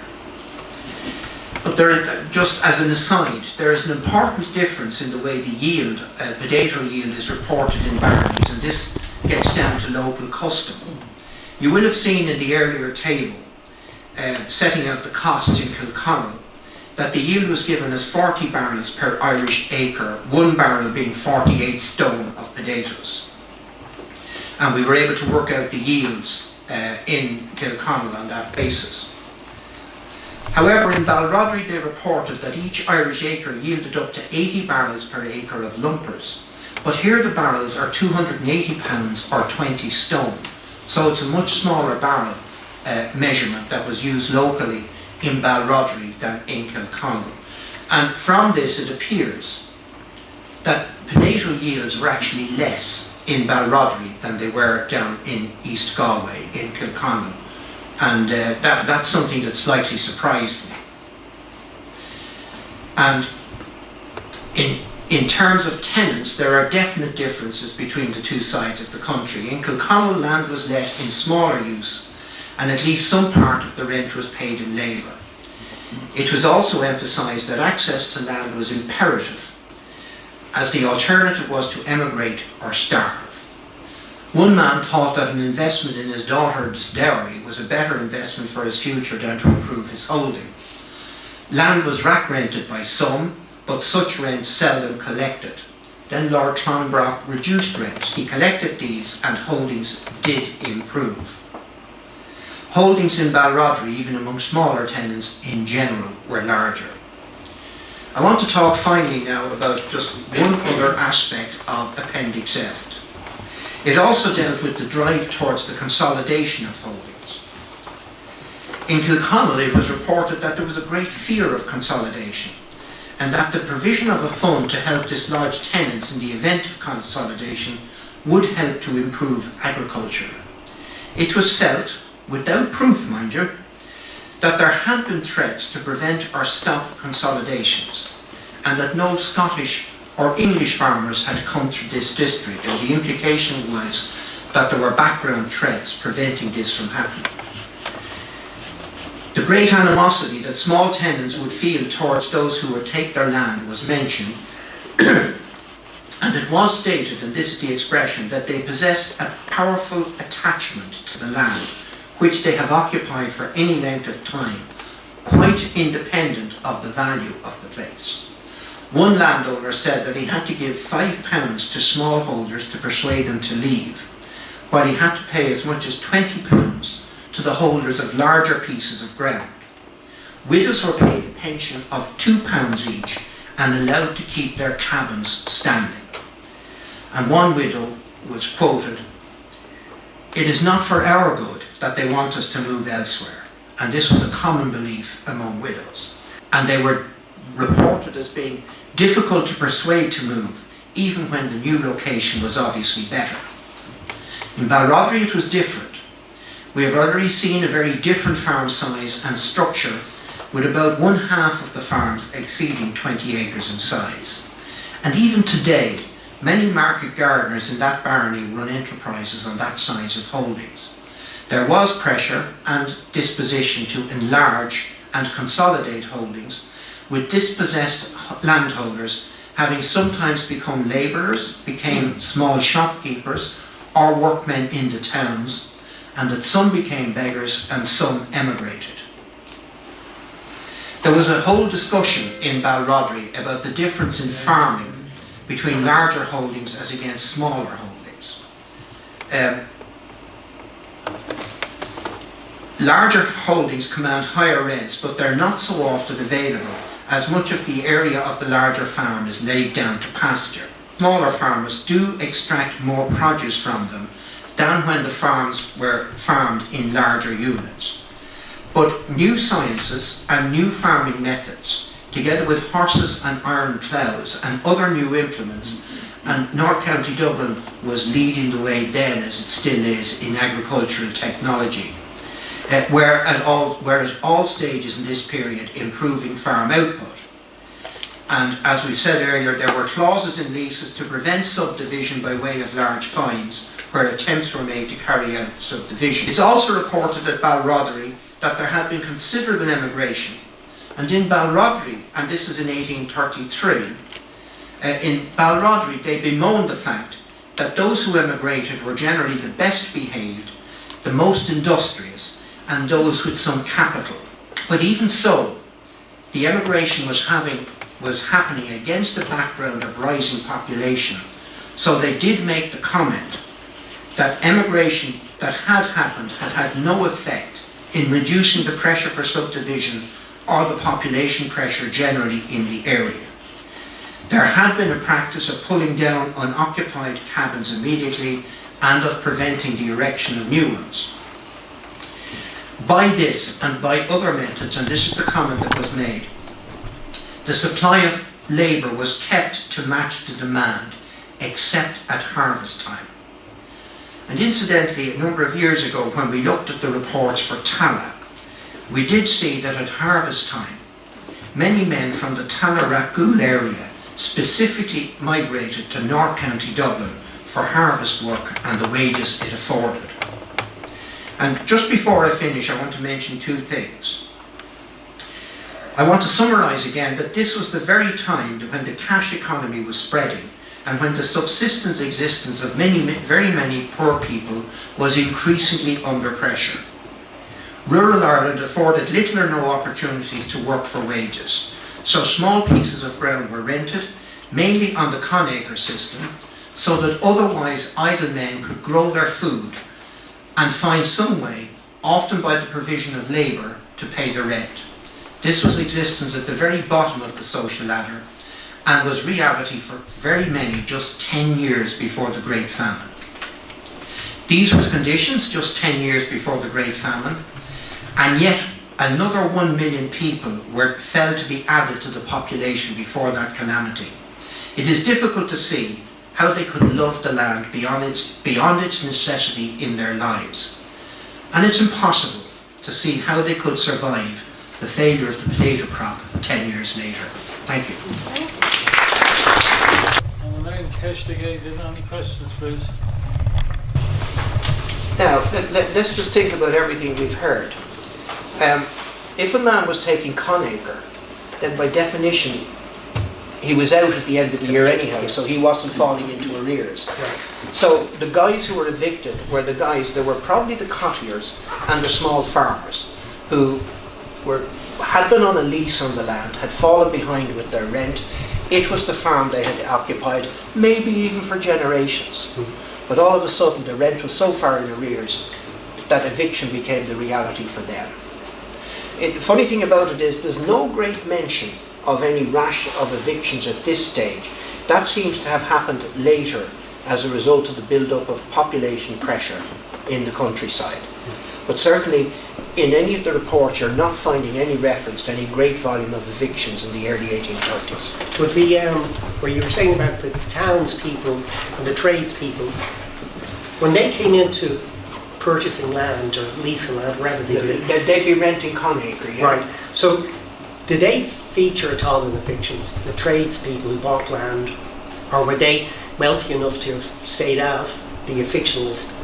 But just as an aside, there is an important difference in the way the yield, potato yield, is reported in baronies, and this gets down to local custom. You will have seen in the earlier table, setting out the costs in Kilconnell, that the yield was given as 40 barrels per Irish acre, 1 barrel being 48 stone of potatoes. And we were able to work out the yields in Kilconnell on that basis. However, in Balroddery they reported that each Irish acre yielded up to 80 barrels per acre of lumpers. But here the barrels are 280 pounds or 20 stone. So it's a much smaller barrel measurement that was used locally in Balroddery than in Kilconnell. And from this it appears that potato yields were actually less in Balroddery than they were down in East Galway, in Kilconnell. And that's something that slightly surprised me. And in terms of tenants, there are definite differences between the two sides of the country. In Kilconnell, land was let in smaller use, and at least some part of the rent was paid in labour. It was also emphasised that access to land was imperative, as the alternative was to emigrate or starve. One man thought that an investment in his daughter's dowry was a better investment for his future than to improve his holding. Land was rack rented by some, but such rent seldom collected. Then Lord Clonbrok reduced rents. He collected these, and holdings did improve. Holdings in Balroddery, even among smaller tenants in general, were larger. I want to talk finally now about just one other aspect of Appendix F. It also dealt with the drive towards the consolidation of holdings. In Kilconnell it was reported that there was a great fear of consolidation, and that the provision of a fund to help dislodge tenants in the event of consolidation would help to improve agriculture. It was felt, without proof mind you, that there had been threats to prevent or stop consolidations, and that no Scottish or English farmers had come to this district, and the implication was that there were background threats preventing this from happening. The great animosity that small tenants would feel towards those who would take their land was mentioned, and it was stated, and this is the expression, that they possessed a powerful attachment to the land, which they have occupied for any length of time, quite independent of the value of the place. One landowner said that he had to give £5 to smallholders to persuade them to leave, while he had to pay as much as £20 to the holders of larger pieces of ground. Widows were paid a pension of £2 each and allowed to keep their cabins standing. And one widow was quoted, "It is not for our good that they want us to move elsewhere." And this was a common belief among widows. And they were reported as being difficult to persuade to move, even when the new location was obviously better. In Balrodry it was different. We have already seen a very different farm size and structure, with about 1/2 of the farms exceeding 20 acres in size. And even today, many market gardeners in that barony run enterprises on that size of holdings. There was pressure and disposition to enlarge and consolidate holdings, with dispossessed landholders having sometimes become labourers, became small shopkeepers or workmen in the towns, and that some became beggars and some emigrated. There was a whole discussion in Balrodry about the difference in farming between larger holdings as against smaller holdings. Larger holdings command higher rents, but they're not so often available, as much of the area of the larger farm is laid down to pasture. Smaller farmers do extract more produce from them than when the farms were farmed in larger units. But new sciences and new farming methods, together with horses and iron ploughs and other new implements, and North County Dublin was leading the way then, as it still is, in agricultural technology, were at all stages in this period improving farm output. And as we've said earlier, there were clauses in leases to prevent subdivision by way of large fines where attempts were made to carry out subdivision. It's also reported at Balrodry that there had been considerable emigration. And in Balrodry, and this is in 1833, in Balrodry they bemoaned the fact that those who emigrated were generally the best behaved, the most industrious, and those with some capital. But even so, the emigration was happening against the background of rising population. So they did make the comment that emigration that had happened had had no effect in reducing the pressure for subdivision or the population pressure generally in the area. There had been a practice of pulling down unoccupied cabins immediately and of preventing the erection of new ones. By this and by other methods, and this is the comment that was made, the supply of labour was kept to match the demand, except at harvest time. And incidentally, a number of years ago, when we looked at the reports for Tallaght, we did see that at harvest time, many men from the Tallaght-Rathgool area specifically migrated to North County Dublin for harvest work and the wages it afforded. And just before I finish, I want to mention two things. I want to summarise again that this was the very time when the cash economy was spreading and when the subsistence existence of very many poor people was increasingly under pressure. Rural Ireland afforded little or no opportunities to work for wages, so small pieces of ground were rented, mainly on the conacre system, so that otherwise idle men could grow their food and find some way, often by the provision of labour, to pay the rent. This was existence at the very bottom of the social ladder and was reality for very many just 10 years before the Great Famine. These were the conditions just 10 years before the Great Famine, and yet another 1 million people fell to be added to the population before that calamity. It is difficult to see how they could love the land beyond its necessity in their lives. And it's impossible to see how they could survive the failure of the potato crop 10 years later. Thank you. Any questions, please? Now, let's just think about everything we've heard. If a man was taking conacre, then by definition he was out at the end of the year anyhow, so he wasn't falling into arrears. So the guys who were evicted were the guys that were probably the cottiers and the small farmers who had been on a lease on the land, had fallen behind with their rent. It was the farm they had occupied, maybe even for generations. But all of a sudden the rent was so far in arrears that eviction became the reality for them. The funny thing about it is there's no great mention of any rash of evictions at this stage. That seems to have happened later as a result of the build-up of population pressure in the countryside. But certainly in any of the reports you're not finding any reference to any great volume of evictions in the early 1830s. But the, where you were saying about the townspeople and the tradespeople, when they came into purchasing land or leasing land, wherever they did. They'd be renting Connaught, yeah. Right. So did they feature at all in evictions, the tradespeople who bought land, or were they wealthy enough to have stayed out the eviction list?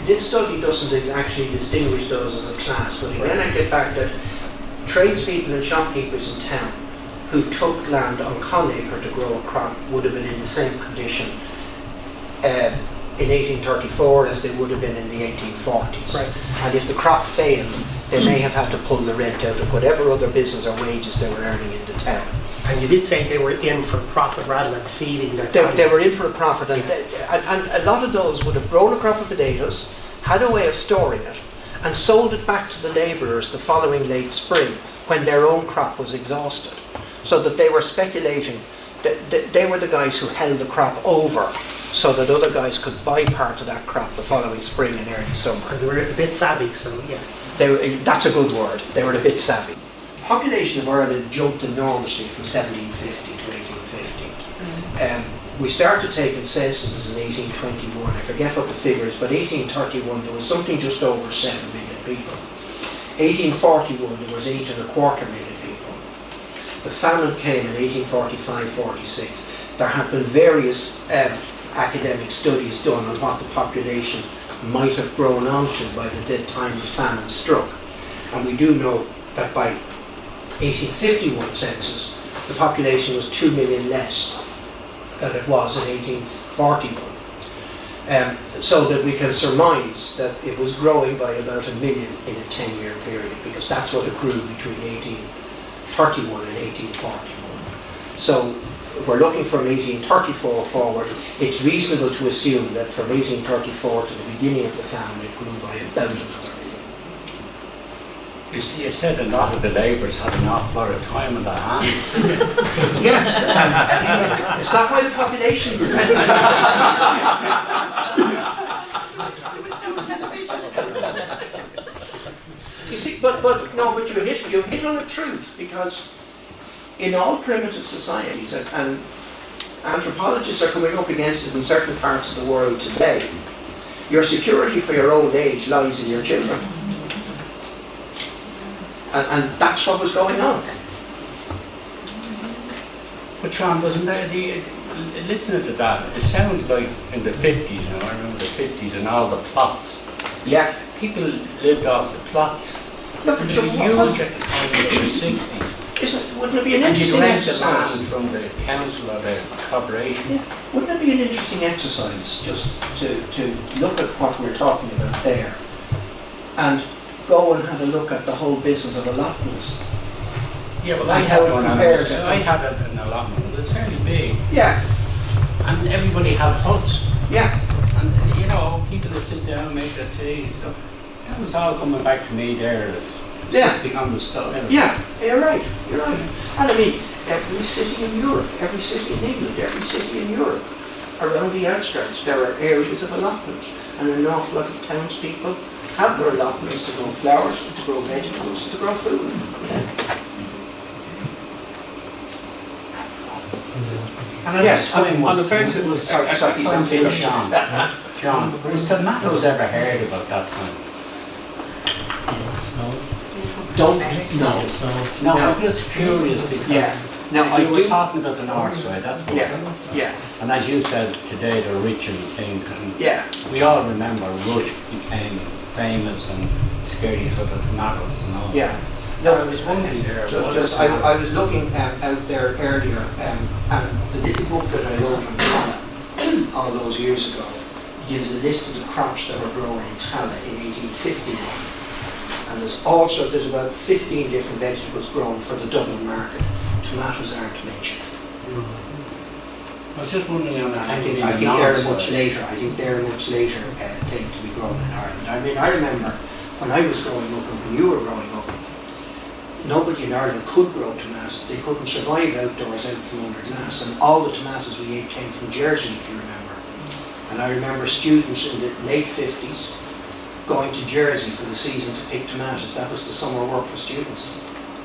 This study doesn't actually distinguish those as a class, but again I get back that tradespeople and shopkeepers in town who took land on Connaught to grow a crop would have been in the same condition in 1834 as they would have been in the 1840s. Right. And if the crop failed, they may have had to pull the rent out of whatever other business or wages they were earning in the town. And you did say they were in for profit rather than feeding their family. They were in for a profit, and a lot of those would have grown a crop of potatoes, had a way of storing it, and sold it back to the labourers the following late spring when their own crop was exhausted. So that they were speculating, they were the guys who held the crop over so that other guys could buy part of that crop the following spring and early summer. So they were a bit savvy, so yeah. That's a good word, they were a bit savvy. Population of Ireland jumped enormously from 1750 to 1850. We started taking censuses in 1821. I forget what the figure is, but 1831 there was something just over 7 million people. 1841 there was 8.25 million people. The famine came in 1845-46. There have been various academic studies done on what the population might have grown onto by the time the famine struck. And we do know that by 1851 census, the population was 2 million less than it was in 1841. So that we can surmise that it was growing by about 1 million in a 10-year period, because that's what it grew between 1831 and 1841. So if we're looking from 1834 forward, it's reasonable to assume that from 1834 to the beginning of the famine it grew by about another million. You said a lot of the labourers had an awful lot of time on their hands. Yeah, it's not why the population grew. There was no television. You see, but you hit on a truth, because in all primitive societies, and anthropologists are coming up against it in certain parts of the world today, your security for your old age lies in your children. And that's what was going on. But Sean, doesn't listening to that, it sounds like in the 50s, you know, I remember the 50s and all the plots. Yeah. People lived off the plots. Look, It was so huge at the time of the 60s. Wouldn't it be an And you interesting rent the exercise? land from the council or the corporation. Yeah. Wouldn't it be an interesting exercise just to look at what we're talking about there and go and have a look at the whole business of allotments? Yeah, well, And how it compares. I had an allotment. It was fairly big, Yeah, and everybody had huts. yeah. And you know, people would sit down and make their tea. So that was all coming back to me there as something on the stove. Yeah, you're right. And I mean, every city in Europe, every city in England, every city in Europe, around the outskirts, there are areas of allotment, and an awful lot of townspeople have their allotments to grow flowers, to grow vegetables, to grow food. And Yes, on the basis of Sorry, he's not finished. John, was tomatoes ever heard about that time? Don't no. No, I'm just curious because Yeah. Now you I were do. talking about the north side, that's what. Yeah. And as you said today, they're rich in things, and Yeah. we all remember Rush became famous and scary for the tomatoes and all. Yeah. No, I was wondering, I was looking out there earlier, and the little book that I wrote on Connaught all those years ago gives a list of the crops that were grown in Connaught in 1851. And there's about 15 different vegetables grown for the Dublin market. Tomatoes aren't mentioned. I was just wondering on I think they're a much later. I think they're a much later thing to be grown in Ireland. I mean, I remember when I was growing up and when you were growing up, nobody in Ireland could grow tomatoes. They couldn't survive outdoors out from under glass, and all the tomatoes we ate came from Jersey, if you remember. And I remember students in the late 50s going to Jersey for the season to pick tomatoes. That was the summer work for students.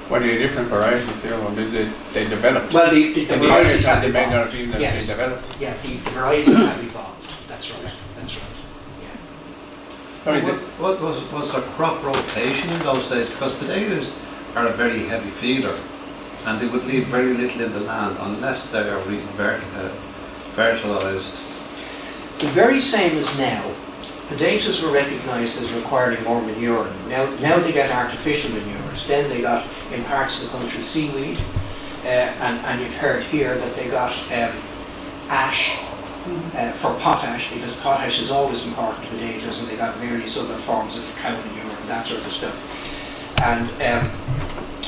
What are the different varieties there? Or they developed? Well, the varieties have they may not evolved. have even Yes. been developed. Yeah, the varieties have evolved. That's right. That's right. Yeah. Sorry, What was there crop rotation in those days? Because potatoes are a very heavy feeder, and they would leave very little in the land unless they are fertilised. The very same as now, potatoes were recognised as requiring more manure. Now they get artificial manures. Then they got, in parts of the country, seaweed. And you've heard here that they got ash for potash, because potash is always important to potatoes, and they got various other forms of cow manure and that sort of stuff. And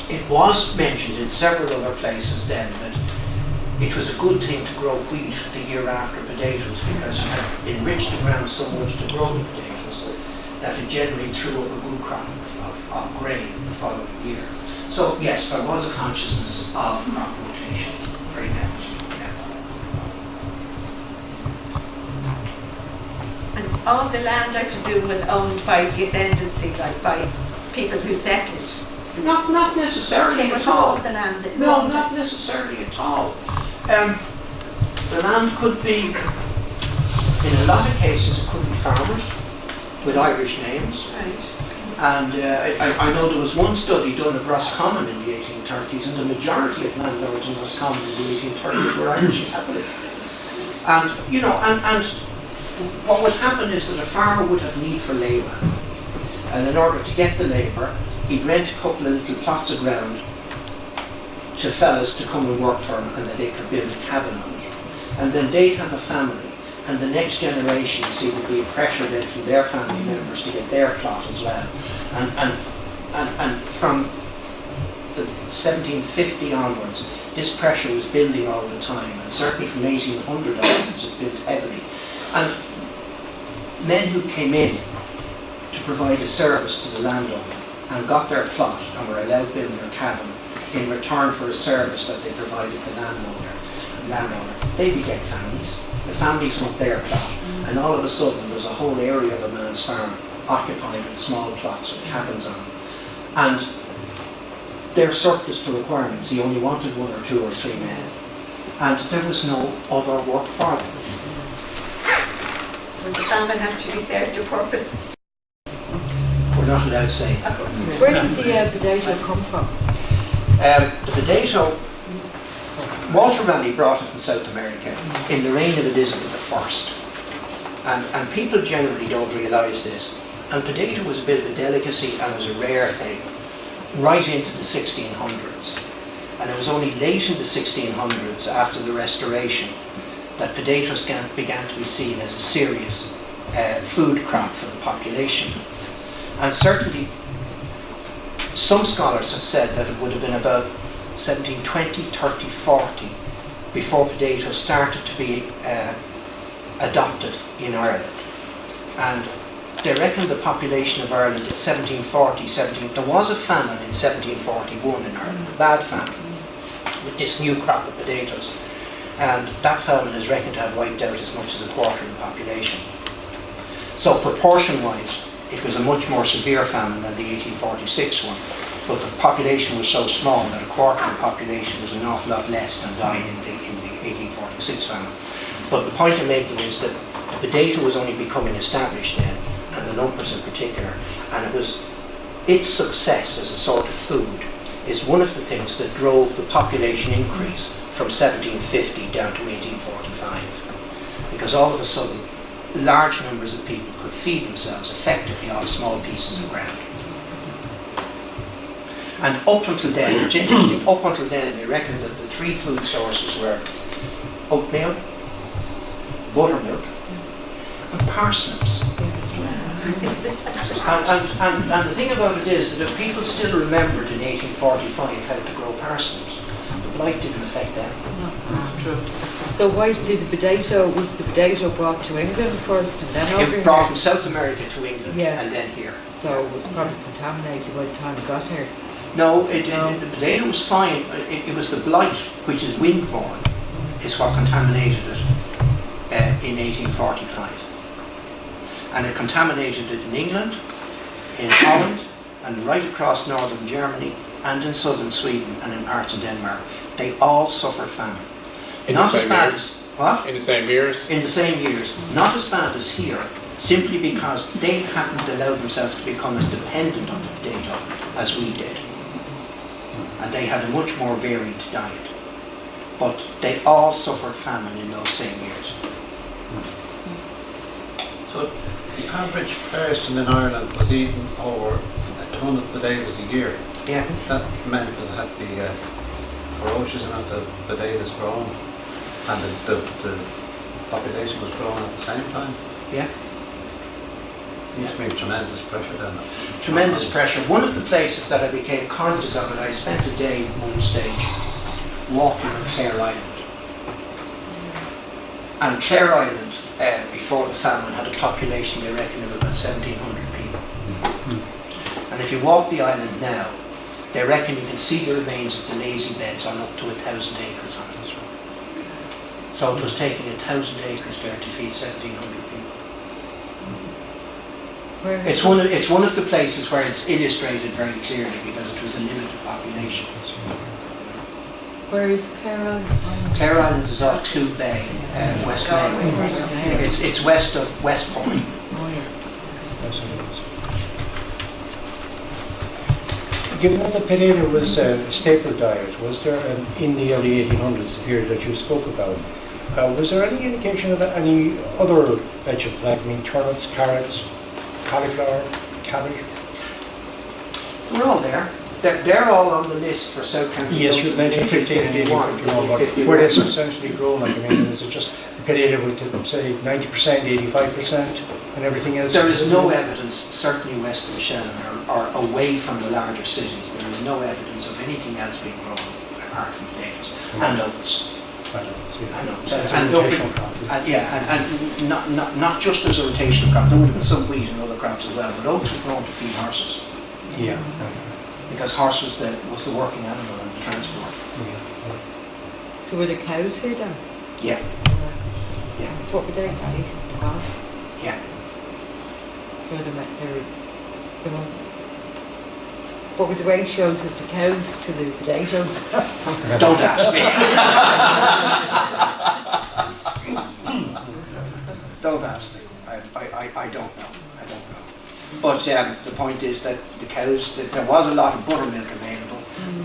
it was mentioned in several other places then that it was a good thing to grow wheat the year after potatoes, because it enriched the ground so much to grow the potatoes that it generally threw up a good crop of grain the following year. So yes, there was a consciousness of crop rotation, very definitely. Yeah. And all the land, I presume, was owned by the ascendancy, like by people who settled. Not necessarily Came at with all. all the land that No, owned not it. necessarily at all. The land could be, in a lot of cases, it could be farmers with Irish names. Right. And I know there was one study done of Roscommon in the 1830s, and the majority of landlords in Roscommon in the 1830s were Irish Catholic. And, you know, and what would happen is that a farmer would have need for labour. And in order to get the labour, he'd rent a couple of little plots of ground to fellas to come and work for him, and that they could build a cabin on it. And then they'd have a family. And the next generation, you see, would be pressure then from their family members to get their plot as well. And from the 1750 onwards, this pressure was building all the time, and certainly from 1800 onwards it built heavily. And men who came in to provide a service to the landowner and got their plot and were allowed to build their cabin in return for a service that they provided the landowner, they became families. The families want their plot, and all of a sudden there's a whole area of a man's farm occupied with small plots with cabins on them. And they're surplus to requirements. He only wanted 1 or 2 or 3 men, and there was no other work for them. So the famine actually served a purpose. We're not allowed to say that. Where did the potato come from? The potato, Walter Raleigh brought it from South America in the reign of Elizabeth I. And people generally don't realise this. And potato was a bit of a delicacy and was a rare thing right into the 1600s. And it was only late in the 1600s, after the Restoration, that potatoes began to be seen as a serious food crop for the population. And certainly some scholars have said that it would have been about 1720, 30, 40 before potatoes started to be adopted in Ireland. And they reckon the population of Ireland in 1740, there was a famine in 1741 in Ireland, a bad famine, with this new crop of potatoes. And that famine is reckoned to have wiped out as much as a quarter of the population. So proportion-wise, it was a much more severe famine than the 1846 one. But the population was so small that a quarter of the population was an awful lot less than died in the 1846 famine. But the point I'm making is that the potato was only becoming established then, and the lumpers in particular, and it was its success as a sort of food is one of the things that drove the population increase from 1750 down to 1845. Because all of a sudden, large numbers of people could feed themselves effectively off small pieces of ground. And up until then, it's interesting, up until then they reckoned that the three food sources were oatmeal, buttermilk, and parsnips. And the thing about it is that if people still remembered in 1845 how to grow parsnips, the blight didn't affect them. So why did was the potato brought to England first and then over It brought here? from South America to England Yeah. and then here. So it was probably contaminated by the time it got here. No, the potato was fine. It was the blight, which is windborne, is what contaminated it in 1845. And it contaminated it in England, in Holland, and right across northern Germany, and in southern Sweden, and in parts of Denmark. They all suffered famine. In Not the as same bad years? as what? In the same years? In the same years. Not as bad as here, simply because they hadn't allowed themselves to become as dependent on the potato as we did. And they had a much more varied diet. But they all suffered famine in those same years. So the average person in Ireland was eating over a ton of potatoes a year. Yeah. That meant that there had to be a ferocious amount of potatoes grown, and the population was growing at the same time. Yeah. There used to be tremendous pressure then. Tremendous pressure. One of the places that I became conscious of it, I spent a day at one stage walking on Clare Island. And Clare Island, before the famine, had a population, they reckon, of about 1,700 people. And if you walk the island now, they reckon you can see the remains of the lazy beds on up to 1,000 acres on it. So it was taking 1,000 acres there to feed 1,700 people. It's one of the places where it's illustrated very clearly because it was a limited population. Where is Clare Island? Clare Island is off Clew Bay, West Main. It's west of Westport. Oh, yeah. Given that the potato was a staple diet, was there in the early 1800s, the period that you spoke about, was there any indication of any other vegetables, like turnips, carrots, cauliflower, cabbage? We're all there. They're all on the list for South County. Yes, you mentioned 15 and 1851, but were they substantially grown? Like, is it just a potato with, say, 90%, 85%, and everything else? There is no evidence, certainly west of the Shannon or away from the larger cities, there is no evidence of anything else being grown apart from potatoes and oats. And oats. That's And a don't rotational forget- crop. and not just as a rotational crop. There would have been some wheat and other crops as well, but oats were grown to feed horses Yeah. because horse was the working animal and the transport. So were the cows here then? Yeah, yeah, What were they eating? Grass? yeah. So what were the ratios of the cows to the potatoes? Don't ask me. Don't ask me. I don't know. I don't know. But the point is that the cows, there was a lot of buttermilk available,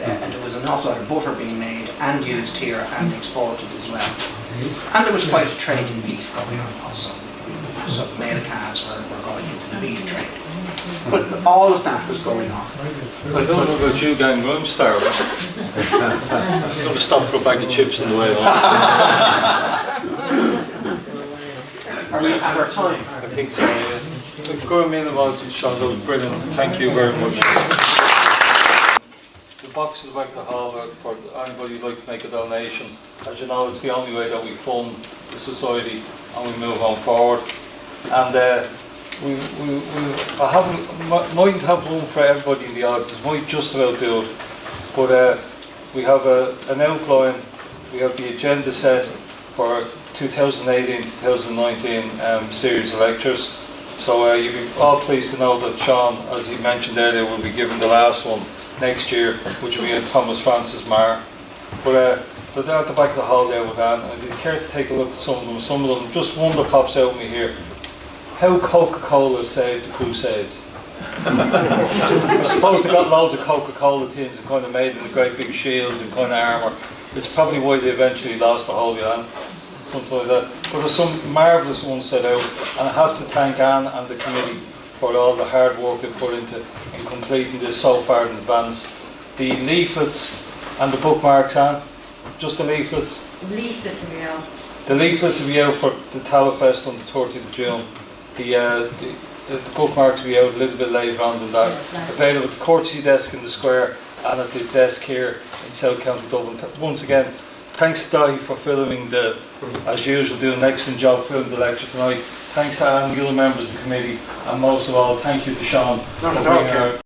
and there was an awful lot of butter being made and used here and exported as well. And there was quite a trade in beef going on also. Some male calves were going into the beef trade. But all of that was going on. I don't know about you, gang, but I'm starving. I'm going to stop for a bag of chips on the way home. Are we at our time? I think so, yeah. Go in about it, Sean, that was brilliant. Thank you very much. The box at the back of the hall for anybody who'd like to make a donation. As you know, it's the only way that we fund the society and we move on forward. And I mightn't have room for everybody in the audience, might just about do it. But we have an outline, we have the agenda set for 2018-2019 series of lectures. So you'll be all pleased to know that Sean, as he mentioned earlier, will be given the last one next year, which will be on Thomas Francis Marr. But they're at the back of the hall there with Anne, and if you care to take a look at some of them, just one that pops out at me here. How Coca-Cola saved the Crusades. I suppose they got loads of Coca-Cola tins and kind of made them great big shields and kind of armour. It's probably why they eventually lost the Holy Land, something like that. But there's some marvellous ones set out, and I have to thank Anne and the committee for all the hard work they put into in completing this so far in advance. the leaflets and the bookmarks on. Just the leaflets. Leaflet to me out. The leaflets will be out for the Talafest on the 30th of June. The bookmarks will be out a little bit later on than that. Available at the courtesy desk in the square and at the desk here in South County Dublin. Once again, thanks to Dahi for filming as usual, doing an excellent job filming the lecture tonight. Thanks to Alan and the other members of the committee, and most of all, thank you to Sean for bringing our